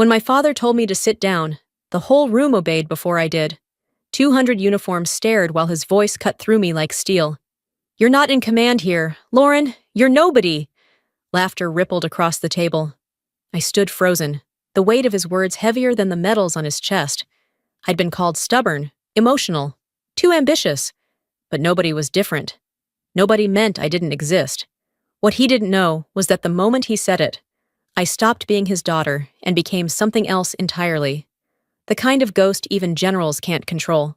When my father told me to sit down, the whole room obeyed before I did. 200 uniforms stared while his voice cut through me like steel. "You're not in command here. Lauren, you're nobody." Laughter rippled across the table. I stood frozen, the weight of his words heavier than the medals on his chest. I'd been called stubborn, emotional, too ambitious, but nobody was different. Nobody meant I didn't exist. What he didn't know was that the moment he said it, I stopped being his daughter and became something else entirely. The kind of ghost even generals can't control.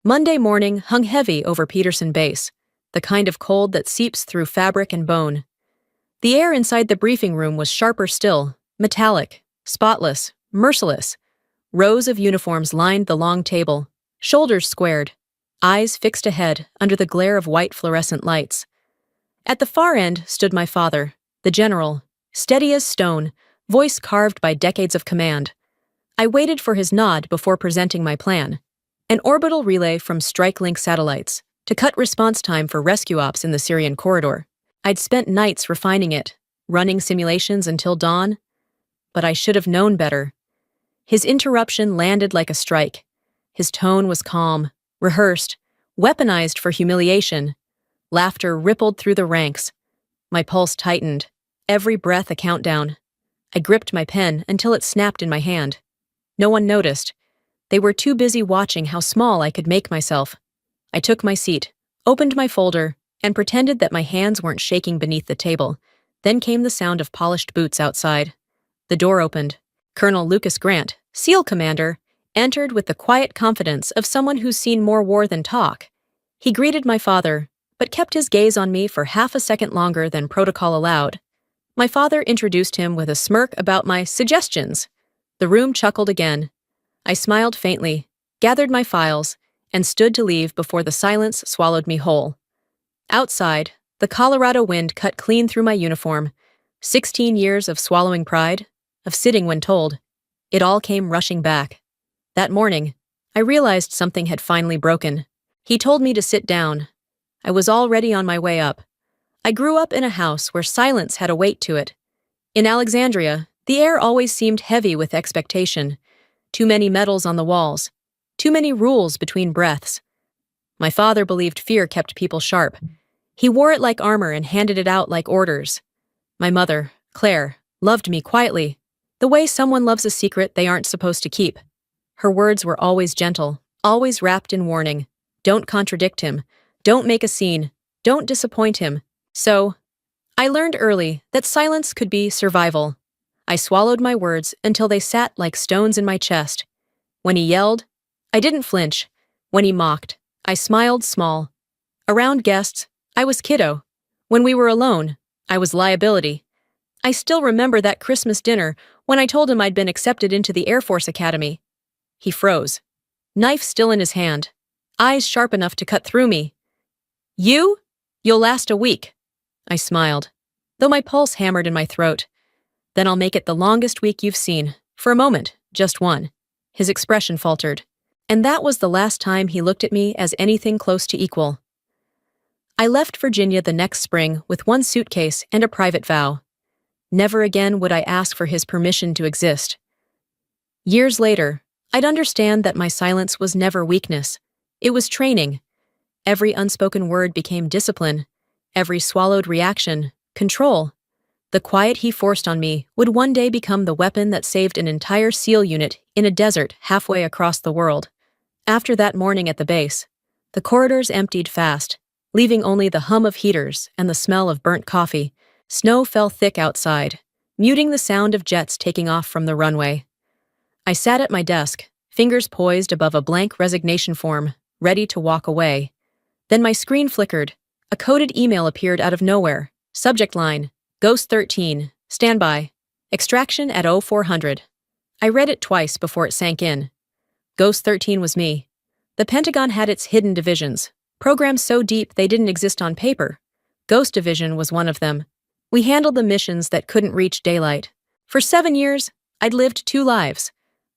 Monday morning hung heavy over Peterson Base, the kind of cold that seeps through fabric and bone. The air inside the briefing room was sharper still, metallic, spotless, merciless. Rows of uniforms lined the long table, shoulders squared, eyes fixed ahead under the glare of white fluorescent lights. At the far end stood my father, the general, steady as stone, voice carved by decades of command. I waited for his nod before presenting my plan. An orbital relay from Strike-Link satellites to cut response time for rescue ops in the Syrian corridor. I'd spent nights refining it, running simulations until dawn, but I should have known better. His interruption landed like a strike. His tone was calm, rehearsed, weaponized for humiliation. Laughter rippled through the ranks. My pulse tightened, every breath a countdown. I gripped my pen until it snapped in my hand. No one noticed. They were too busy watching how small I could make myself. I took my seat, opened my folder, and pretended that my hands weren't shaking beneath the table. Then came the sound of polished boots outside. The door opened. Colonel Lucas Grant, SEAL commander, entered with the quiet confidence of someone who's seen more war than talk. He greeted my father, but kept his gaze on me for half a second longer than protocol allowed. My father introduced him with a smirk about my suggestions. The room chuckled again. I smiled faintly, gathered my files, and stood to leave before the silence swallowed me whole. Outside, the Colorado wind cut clean through my uniform. 16 years of swallowing pride, of sitting when told. It all came rushing back. That morning, I realized something had finally broken. He told me to sit down. I was already on my way up. I grew up in a house where silence had a weight to it. In Alexandria, the air always seemed heavy with expectation. Too many medals on the walls. Too many rules between breaths. My father believed fear kept people sharp. He wore it like armor and handed it out like orders. My mother, Claire, loved me quietly, the way someone loves a secret they aren't supposed to keep. Her words were always gentle, always wrapped in warning. Don't contradict him. Don't make a scene. Don't disappoint him. So, I learned early that silence could be survival. I swallowed my words until they sat like stones in my chest. When he yelled, I didn't flinch. When he mocked, I smiled small. Around guests, I was kiddo. When we were alone, I was liability. I still remember that Christmas dinner when I told him I'd been accepted into the Air Force Academy. He froze, knife still in his hand, eyes sharp enough to cut through me. You? You'll last a week. I smiled, though my pulse hammered in my throat. Then I'll make it the longest week you've seen. For a moment, just one. His expression faltered. And that was the last time he looked at me as anything close to equal. I left Virginia the next spring with one suitcase and a private vow. Never again would I ask for his permission to exist. Years later, I'd understand that my silence was never weakness. It was training. Every unspoken word became discipline. Every swallowed reaction, control. The quiet he forced on me would one day become the weapon that saved an entire SEAL unit in a desert halfway across the world. After that morning at the base, the corridors emptied fast, leaving only the hum of heaters and the smell of burnt coffee. Snow fell thick outside, muting the sound of jets taking off from the runway. I sat at my desk, fingers poised above a blank resignation form, ready to walk away. Then my screen flickered. A coded email appeared out of nowhere. Subject line, Ghost 13, standby. Extraction at 0400. I read it twice before it sank in. Ghost 13 was me. The Pentagon had its hidden divisions, programs so deep they didn't exist on paper. Ghost Division was one of them. We handled the missions that couldn't reach daylight. For 7 years, I'd lived 2 lives.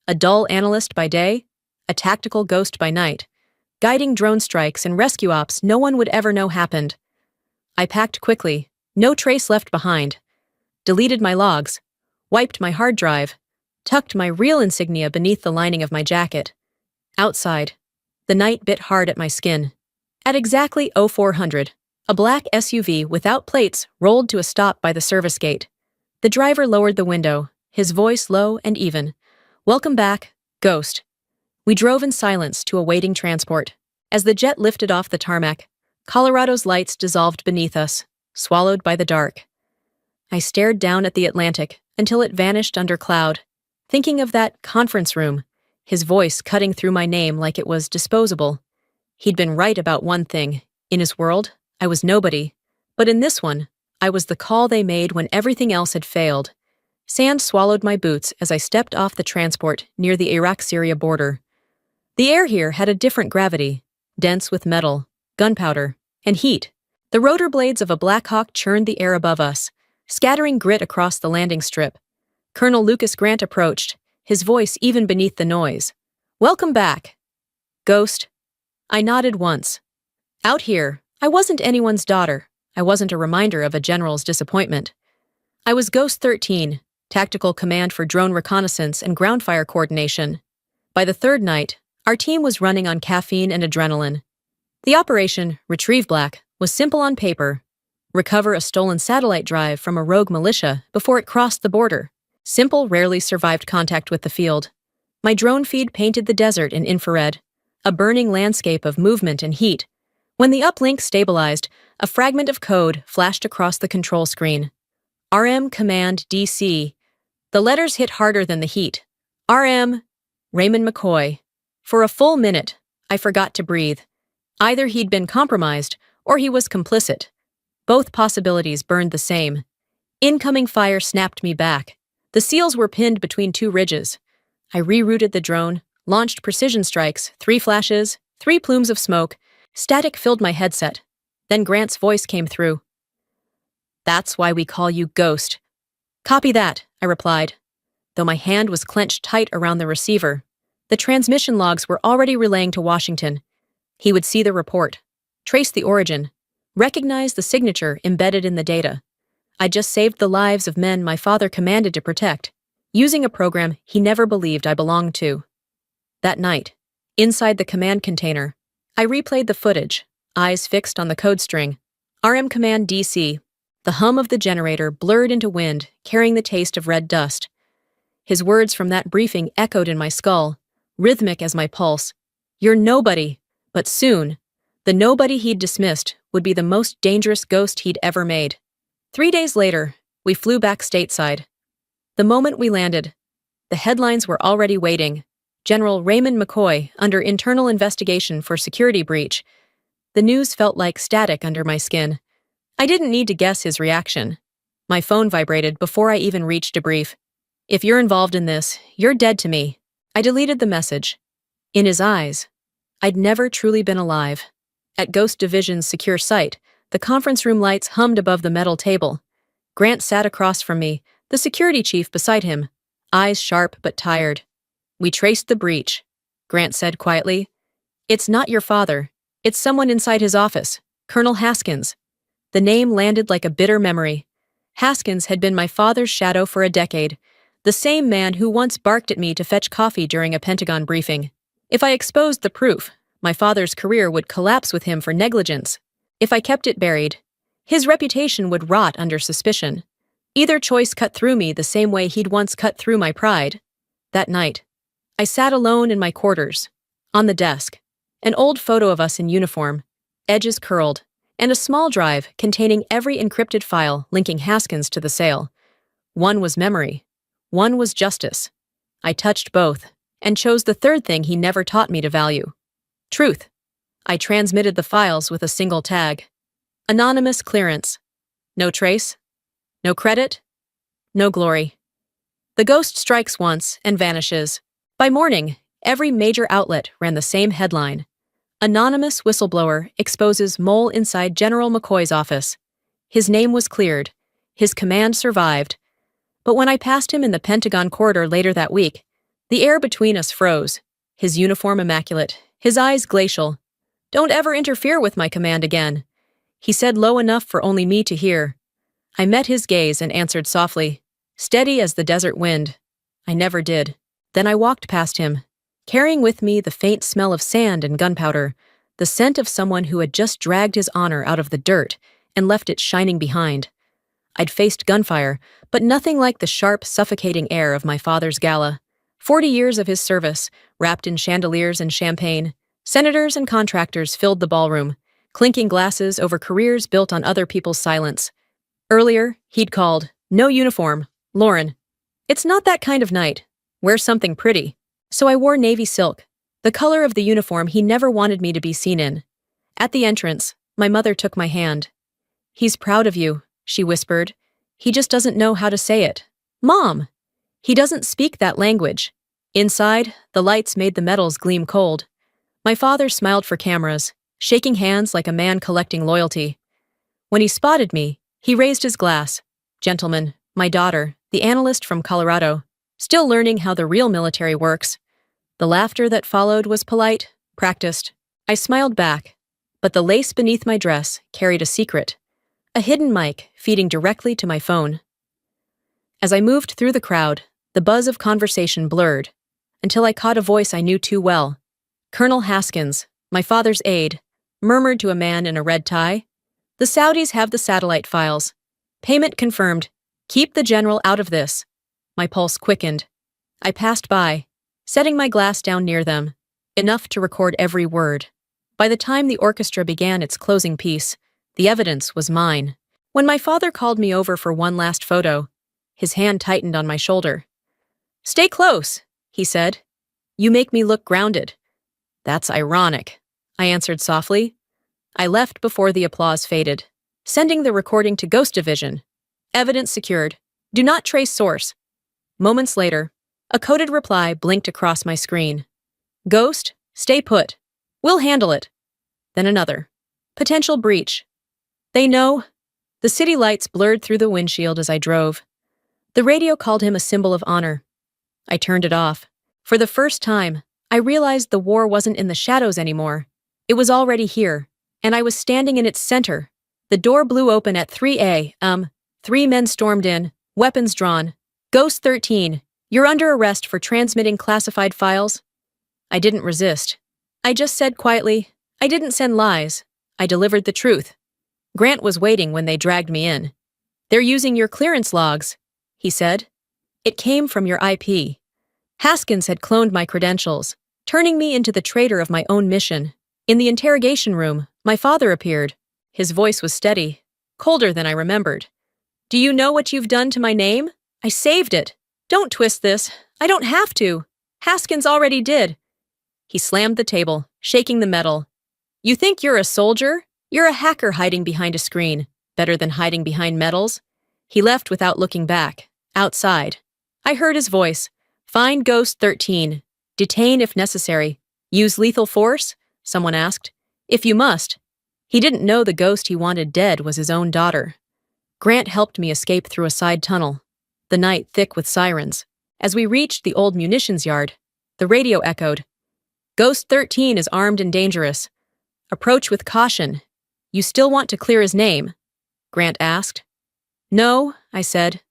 A dull analyst by day, a tactical ghost by night, guiding drone strikes and rescue ops no one would ever know happened. I packed quickly, no trace left behind. Deleted my logs. wiped my hard drive, tucked my real insignia beneath the lining of my jacket. Outside, the night bit hard at my skin. At exactly 0400, a black SUV without plates rolled to a stop by the service gate. The driver lowered the window, his voice low and even. "Welcome back, Ghost." We drove in silence to awaiting transport. As the jet lifted off the tarmac, Colorado's lights dissolved beneath us, swallowed by the dark. I stared down at the Atlantic until it vanished under cloud, thinking of that conference room, his voice cutting through my name like it was disposable. He'd been right about one thing. In his world, I was nobody. But in this one, I was the call they made when everything else had failed. Sand swallowed my boots as I stepped off the transport near the Iraq-Syria border. The air here had a different gravity, dense with metal, gunpowder, and heat. The rotor blades of a Black Hawk churned the air above us, scattering grit across the landing strip. Colonel Lucas Grant approached, his voice even beneath the noise. "Welcome back, Ghost." I nodded once. Out here, I wasn't anyone's daughter. I wasn't a reminder of a general's disappointment. I was Ghost 13, Tactical Command for Drone Reconnaissance and Ground Fire Coordination. By the third night, our team was running on caffeine and adrenaline. The operation, Retrieve Black, was simple on paper. Recover a stolen satellite drive from a rogue militia before it crossed the border. Simple rarely survived contact with the field. My drone feed painted the desert in infrared, a burning landscape of movement and heat. When the uplink stabilized, a fragment of code flashed across the control screen. RM Command DC. The letters hit harder than the heat. RM Raymond McCoy. For a full minute, I forgot to breathe. Either he'd been compromised, or he was complicit. Both possibilities burned the same. Incoming fire snapped me back. The SEALs were pinned between two ridges. I rerouted the drone, launched precision strikes, 3 flashes, 3 plumes of smoke. Static filled my headset. Then Grant's voice came through. "That's why we call you Ghost." "Copy that," I replied, though my hand was clenched tight around the receiver. The transmission logs were already relaying to Washington. He would see the report, trace the origin, recognize the signature embedded in the data. I just saved the lives of men my father commanded to protect, using a program he never believed I belonged to. That night, inside the command container, I replayed the footage, eyes fixed on the code string. RM Command DC. The hum of the generator blurred into wind, carrying the taste of red dust. His words from that briefing echoed in my skull, rhythmic as my pulse. "You're nobody." But soon, the nobody he'd dismissed would be the most dangerous ghost he'd ever made. 3 days later, we flew back stateside. The moment we landed, the headlines were already waiting. General Raymond McCoy under internal investigation for security breach. The news felt like static under my skin. I didn't need to guess his reaction. My phone vibrated before I even reached debrief. "If you're involved in this, you're dead to me." I deleted the message. In his eyes, I'd never truly been alive. At Ghost Division's secure site, the conference room lights hummed above the metal table. Grant sat across from me, the security chief beside him, eyes sharp but tired. "We traced the breach," Grant said quietly. "It's not your father. It's someone inside his office, Colonel Haskins." The name landed like a bitter memory. Haskins had been my father's shadow for a decade, the same man who once barked at me to fetch coffee during a Pentagon briefing. If I exposed the proof, my father's career would collapse with him for negligence. If I kept it buried, his reputation would rot under suspicion. Either choice cut through me the same way he'd once cut through my pride. That night, I sat alone in my quarters. On the desk, an old photo of us in uniform, edges curled, and a small drive containing every encrypted file linking Haskins to the sale. One was memory. One was justice. I touched both, and chose the third thing he never taught me to value. Truth. I transmitted the files with a single tag. Anonymous clearance. No trace. No credit. No glory. The ghost strikes once and vanishes. By morning, every major outlet ran the same headline. Anonymous whistleblower exposes mole inside General McCoy's office. His name was cleared. His command survived. But when I passed him in the Pentagon corridor later that week, the air between us froze, his uniform immaculate, his eyes glacial. "Don't ever interfere with my command again," he said low enough for only me to hear. I met his gaze and answered softly, steady as the desert wind. I never did. Then I walked past him, carrying with me the faint smell of sand and gunpowder, the scent of someone who had just dragged his honor out of the dirt and left it shining behind. I'd faced gunfire, but nothing like the sharp, suffocating air of my father's gala. 40 years of his service, wrapped in chandeliers and champagne. Senators and contractors filled the ballroom, clinking glasses over careers built on other people's silence. Earlier, he'd called, "No uniform, Lauren. It's not that kind of night. Wear something pretty." So I wore navy silk, the color of the uniform he never wanted me to be seen in. At the entrance, my mother took my hand. "He's proud of you," she whispered. "He just doesn't know how to say it." "Mom!" "He doesn't speak that language." Inside, the lights made the metals gleam cold. My father smiled for cameras, shaking hands like a man collecting loyalty. When he spotted me, he raised his glass. "Gentlemen, my daughter, the analyst from Colorado, still learning how the real military works." The laughter that followed was polite, practiced. I smiled back, but the lace beneath my dress carried a secret, a hidden mic feeding directly to my phone. As I moved through the crowd, the buzz of conversation blurred, until I caught a voice I knew too well. Colonel Haskins, my father's aide, murmured to a man in a red tie, "The Saudis have the satellite files. Payment confirmed. Keep the general out of this." My pulse quickened. I passed by, setting my glass down near them, enough to record every word. By the time the orchestra began its closing piece, the evidence was mine. When my father called me over for one last photo, his hand tightened on my shoulder. "Stay close," he said. "You make me look grounded." "That's ironic," I answered softly. I left before the applause faded, sending the recording to Ghost Division. "Evidence secured. Do not trace source." Moments later, a coded reply blinked across my screen. "Ghost, stay put. We'll handle it." Then another. "Potential breach." "They know." The city lights blurred through the windshield as I drove. The radio called him a symbol of honor. I turned it off. For the first time, I realized the war wasn't in the shadows anymore. It was already here, and I was standing in its center. The door blew open at 3 a.m. 3 men stormed in, weapons drawn. "Ghost 13, you're under arrest for transmitting classified files." I didn't resist. I just said quietly, "I didn't send lies. I delivered the truth." Grant was waiting when they dragged me in. "They're using your clearance logs," he said. "It came from your IP." Haskins had cloned my credentials, turning me into the traitor of my own mission. In the interrogation room, my father appeared. His voice was steady, colder than I remembered. "Do you know what you've done to my name? I saved it. Don't twist this. I don't have to. Haskins already did." He slammed the table, shaking the metal. "You think you're a soldier? You're a hacker hiding behind a screen, better than hiding behind medals." He left without looking back. Outside, I heard his voice. "Find Ghost 13. Detain if necessary. Use lethal force?" someone asked. "If you must." He didn't know the ghost he wanted dead was his own daughter. Grant helped me escape through a side tunnel, the night thick with sirens. As we reached the old munitions yard, the radio echoed. "Ghost 13 is armed and dangerous. Approach with caution. You still want to clear his name?" Grant asked. "No," I said,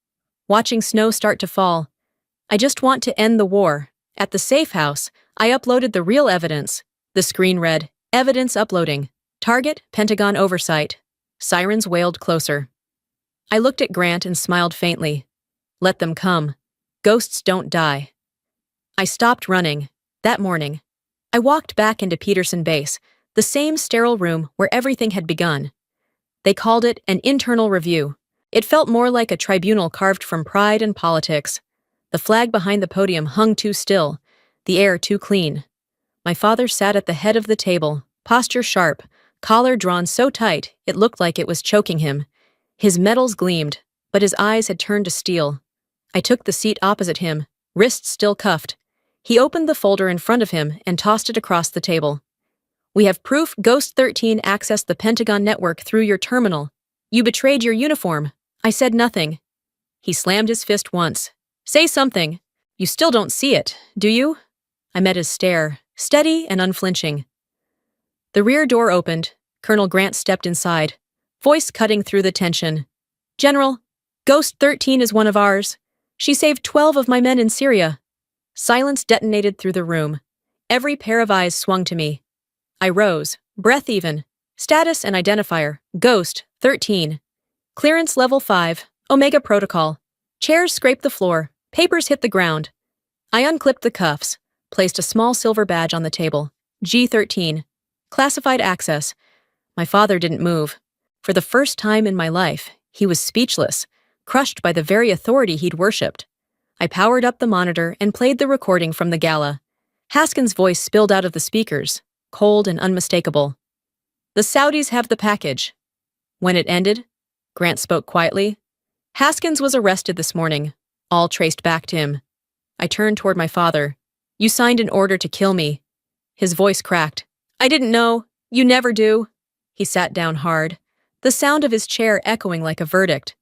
watching snow start to fall. "I just want to end the war." At the safe house, I uploaded the real evidence. The screen read, "Evidence uploading. Target, Pentagon oversight." Sirens wailed closer. I looked at Grant and smiled faintly. Let them come. Ghosts don't die. I stopped running. That morning, I walked back into Peterson Base, the same sterile room where everything had begun. They called it an internal review. It felt more like a tribunal carved from pride and politics. The flag behind the podium hung too still, the air too clean. My father sat at the head of the table, posture sharp, collar drawn so tight it looked like it was choking him. His medals gleamed, but his eyes had turned to steel. I took the seat opposite him, wrists still cuffed. He opened the folder in front of him and tossed it across the table. "We have proof Ghost 13 accessed the Pentagon network through your terminal. You betrayed your uniform." I said nothing. He slammed his fist once. "Say something. You still don't see it, do you?" I met his stare, steady and unflinching. The rear door opened. Colonel Grant stepped inside, voice cutting through the tension. "General, Ghost 13 is one of ours. She saved 12 of my men in Syria. Silence detonated through the room. Every pair of eyes swung to me. I rose, breath even. Status and identifier, Ghost, 13. Clearance level 5, Omega Protocol. Chairs scraped the floor, papers hit the ground. I unclipped the cuffs, placed a small silver badge on the table. G13. Classified access. My father didn't move. For the first time in my life, he was speechless, crushed by the very authority he'd worshipped. I powered up the monitor and played the recording from the gala. Haskins' voice spilled out of the speakers, cold and unmistakable. "The Saudis have the package." When it ended, Grant spoke quietly. "Haskins was arrested this morning, all traced back to him." I turned toward my father. "You signed an order to kill me." His voice cracked. "I didn't know. You never do." He sat down hard, the sound of his chair echoing like a verdict.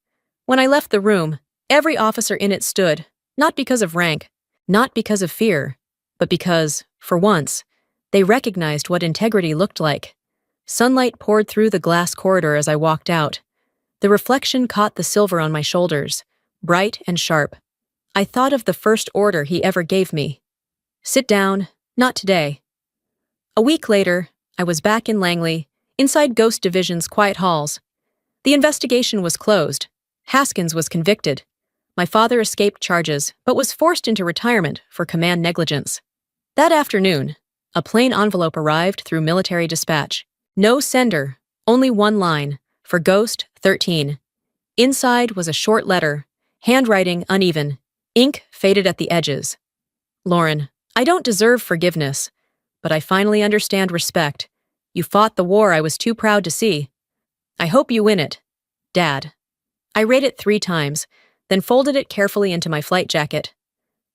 When I left the room, every officer in it stood, not because of rank, not because of fear, but because, for once, they recognized what integrity looked like. Sunlight poured through the glass corridor as I walked out. The reflection caught the silver on my shoulders, bright and sharp. I thought of the first order he ever gave me. "Sit down, not today." A week later, I was back in Langley, inside Ghost Division's quiet halls. The investigation was closed. Haskins was convicted. My father escaped charges, but was forced into retirement for command negligence. That afternoon, a plain envelope arrived through military dispatch. No sender, only one line, for Ghost 13. Inside was a short letter, handwriting uneven, ink faded at the edges. "Lauren, I don't deserve forgiveness, but I finally understand respect. You fought the war I was too proud to see. I hope you win it. Dad." I read it 3 times, then folded it carefully into my flight jacket.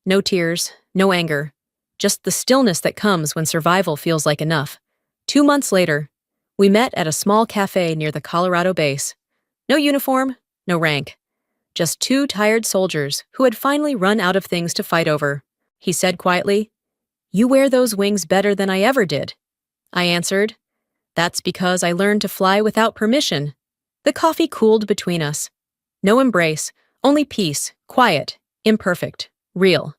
No tears, no anger, just the stillness that comes when survival feels like enough. 2 months later, we met at a small cafe near the Colorado base. No uniform, no rank. Just 2 tired soldiers who had finally run out of things to fight over. He said quietly, "You wear those wings better than I ever did." I answered, "That's because I learned to fly without permission." The coffee cooled between us. No embrace, only peace, quiet, imperfect, real.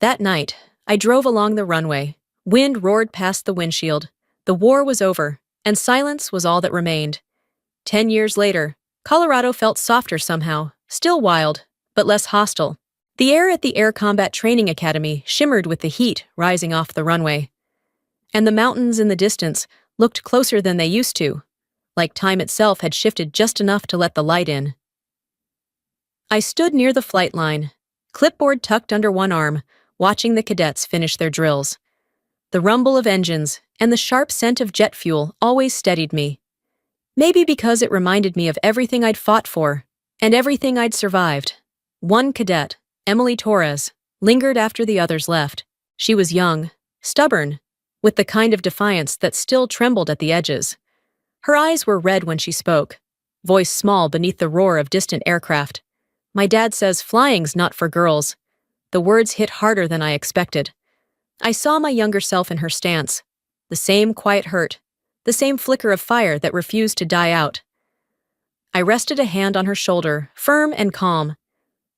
That night, I drove along the runway. Wind roared past the windshield. The war was over, and silence was all that remained. 10 years later, Colorado felt softer somehow, still wild, but less hostile. The air at the Air Combat Training Academy shimmered with the heat rising off the runway. And the mountains in the distance looked closer than they used to, like time itself had shifted just enough to let the light in. I stood near the flight line, clipboard tucked under one arm, watching the cadets finish their drills. The rumble of engines and the sharp scent of jet fuel always steadied me. Maybe because it reminded me of everything I'd fought for, and everything I'd survived. One cadet, Emily Torres, lingered after the others left. She was young, stubborn, with the kind of defiance that still trembled at the edges. Her eyes were red when she spoke, voice small beneath the roar of distant aircraft. "My dad says flying's not for girls." The words hit harder than I expected. I saw my younger self in her stance, the same quiet hurt, the same flicker of fire that refused to die out. I rested a hand on her shoulder, firm and calm.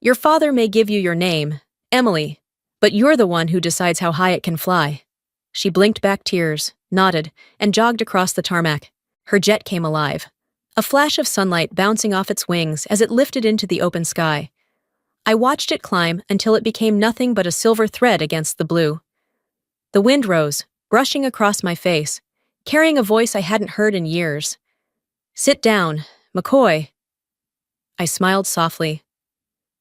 "Your father may give you your name, Emily, but you're the one who decides how high it can fly." She blinked back tears, nodded, and jogged across the tarmac. Her jet came alive, a flash of sunlight bouncing off its wings as it lifted into the open sky. I watched it climb until it became nothing but a silver thread against the blue. The wind rose, brushing across my face, carrying a voice I hadn't heard in years. "Sit down, McCoy." I smiled softly.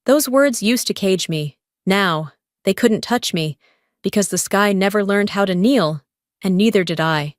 Those words used to cage me. Now, they couldn't touch me, because the sky never learned how to kneel, and neither did I.